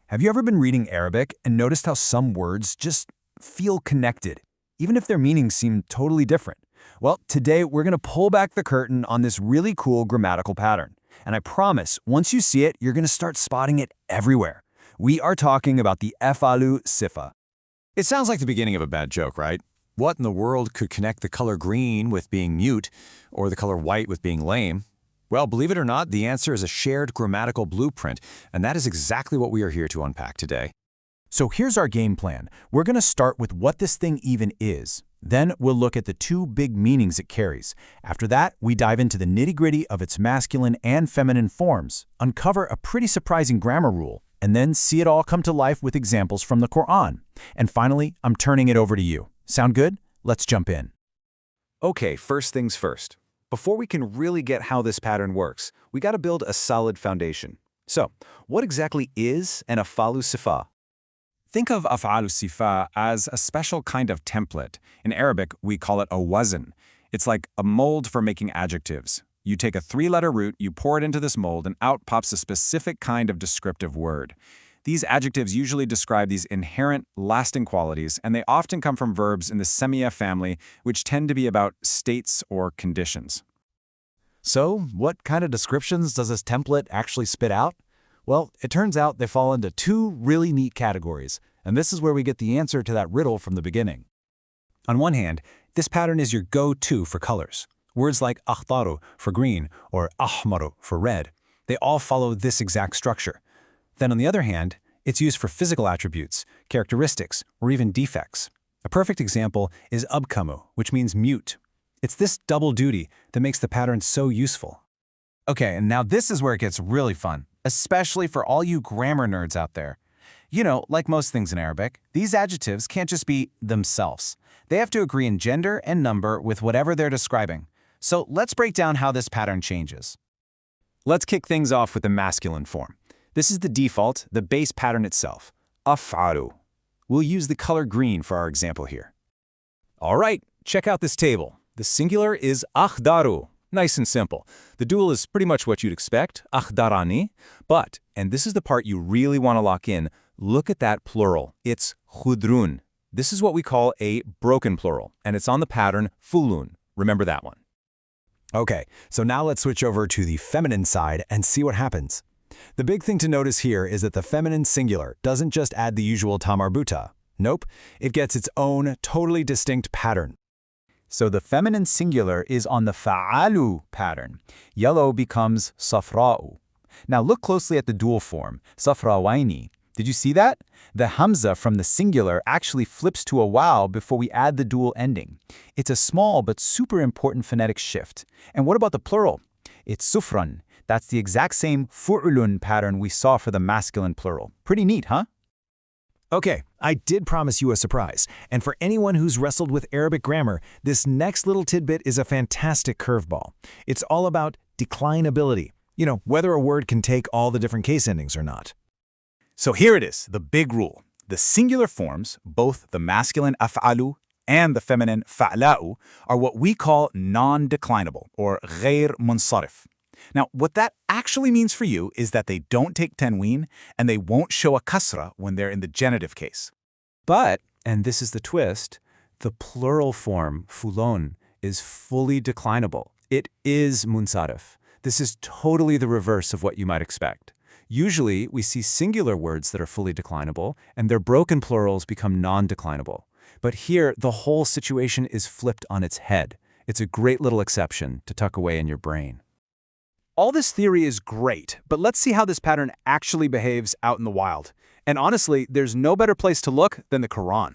Have you ever been reading Arabic and noticed how some words just feel connected, even if their meanings seem totally different? Well, today we're going to pull back the curtain on this really cool grammatical pattern. And I promise, once you see it, you're going to start spotting it everywhere. We are talking about the Af'alu al-Sifah. It sounds like the beginning of a bad joke, right? What in the world could connect the color green with being mute, or the color white with being lame? Well, believe it or not, the answer is a shared grammatical blueprint, and that is exactly what we are here to unpack today. So here's our game plan. We're going to start with what this thing even is. Then we'll look at the two big meanings it carries. After that, we dive into the nitty-gritty of its masculine and feminine forms, uncover a pretty surprising grammar rule, and then see it all come to life with examples from the Quran. And finally, I'm turning it over to you. Sound good? Let's jump in. Okay, first things first. Before we can really get how this pattern works, we got to build a solid foundation. So, what exactly is an Af'al al-Sifah? Think of Af'al al-Sifah as a special kind of template. In Arabic, we call it a wazn. It's like a mold for making adjectives. You take a three-letter root, you pour it into this mold, and out pops a specific kind of descriptive word. These adjectives usually describe these inherent, lasting qualities, and they often come from verbs in the semia family, which tend to be about states or conditions. So, what kind of descriptions does this template actually spit out? Well, it turns out they fall into two really neat categories, and this is where we get the answer to that riddle from the beginning. On one hand, this pattern is your go-to for colors. Words like akhdaru for green or ahmaru for red, they all follow this exact structure. Then on the other hand, it's used for physical attributes, characteristics, or even defects. A perfect example is Abkamu, which means mute. It's this double duty that makes the pattern so useful. Okay, and now this is where it gets really fun, especially for all you grammar nerds out there. You know, like most things in Arabic, these adjectives can't just be themselves. They have to agree in gender and number with whatever they're describing. So let's break down how this pattern changes. Let's kick things off with the masculine form. This is the default, the base pattern itself, Af'alu. We'll use the color green for our example here. All right, check out this table. The singular is akhdaru. Nice and simple. The dual is pretty much what you'd expect, akhdarani. But, and this is the part you really want to lock in, look at that plural. It's khudrun. This is what we call a broken plural, and it's on the pattern fulun. Remember that one. Okay, so now let's switch over to the feminine side and see what happens. The big thing to notice here is that the feminine singular doesn't just add the usual tamarbuta. Nope, it gets its own totally distinct pattern. So the feminine singular is on the fa'alu pattern. Yellow becomes safra'u. Now look closely at the dual form, safrawaini. Did you see that? The hamza from the singular actually flips to a waw before we add the dual ending. It's a small but super important phonetic shift. And what about the plural? It's sufran. That's the exact same fu'ulun pattern we saw for the masculine plural. Pretty neat, huh? Okay, I did promise you a surprise. And for anyone who's wrestled with Arabic grammar, this next little tidbit is a fantastic curveball. It's all about declinability. You know, whether a word can take all the different case endings or not. So here it is, the big rule. The singular forms, both the masculine af'alu and the feminine fa'la'u, are what we call non-declinable or ghair munsarif. Now, what that actually means for you is that they don't take tanween and they won't show a kasra when they're in the genitive case. But, and this is the twist, the plural form, fulon, is fully declinable. It is munsarif. This is totally the reverse of what you might expect. Usually, we see singular words that are fully declinable, and their broken plurals become non-declinable. But here, the whole situation is flipped on its head. It's a great little exception to tuck away in your brain. All this theory is great, but let's see how this pattern actually behaves out in the wild. And honestly, there's no better place to look than the Quran.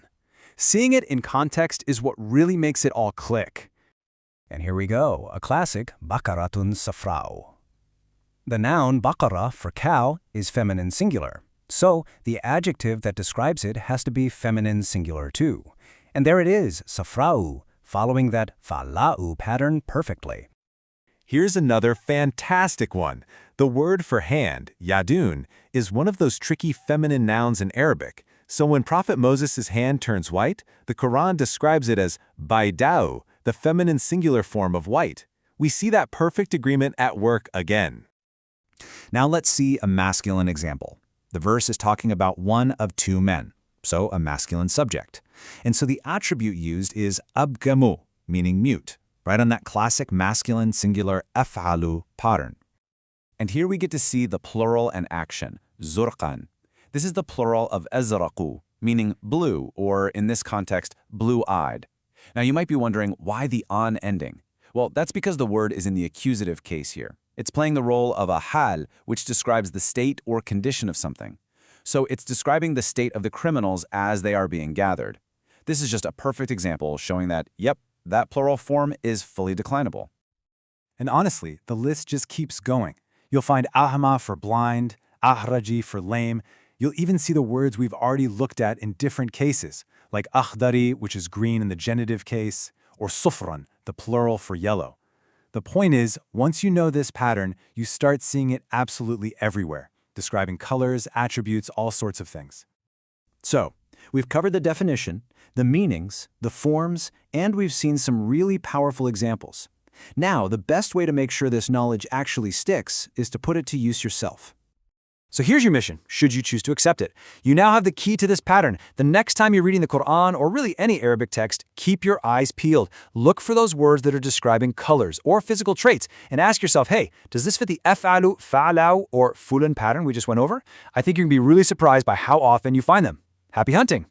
Seeing it in context is what really makes it all click. And here we go, a classic, baqaratun safra'u. The noun baqara for cow is feminine singular, so the adjective that describes it has to be feminine singular too. And there it is, safra'u, following that fa'la'u pattern perfectly. Here's another fantastic one. The word for hand, yadun, is one of those tricky feminine nouns in Arabic. So when Prophet Moses' hand turns white, the Quran describes it as bayda'u, the feminine singular form of white. We see that perfect agreement at work again. Now let's see a masculine example. The verse is talking about one of two men, so a masculine subject. And so the attribute used is Abkamu, meaning mute, right on that classic masculine singular Af'alu pattern. And here we get to see the plural and action, zurqan. This is the plural of azraqu, meaning blue, or in this context, blue-eyed. Now you might be wondering, why the on ending? Well, that's because the word is in the accusative case here. It's playing the role of a hal, which describes the state or condition of something. So it's describing the state of the criminals as they are being gathered. This is just a perfect example showing that, yep, that plural form is fully declinable. And honestly, the list just keeps going. You'll find ahma for blind, ahraji for lame. You'll even see the words we've already looked at in different cases, like akhdari, which is green in the genitive case, or sufran, the plural for yellow. The point is, once you know this pattern, you start seeing it absolutely everywhere, describing colors, attributes, all sorts of things. So, we've covered the definition, the meanings, the forms, and we've seen some really powerful examples. Now, the best way to make sure this knowledge actually sticks is to put it to use yourself. So here's your mission, should you choose to accept it. You now have the key to this pattern. The next time you're reading the Quran or really any Arabic text, keep your eyes peeled. Look for those words that are describing colors or physical traits and ask yourself, hey, does this fit the af'alu, fa'alau, or fulan pattern we just went over? I think you're going to be really surprised by how often you find them. Happy hunting!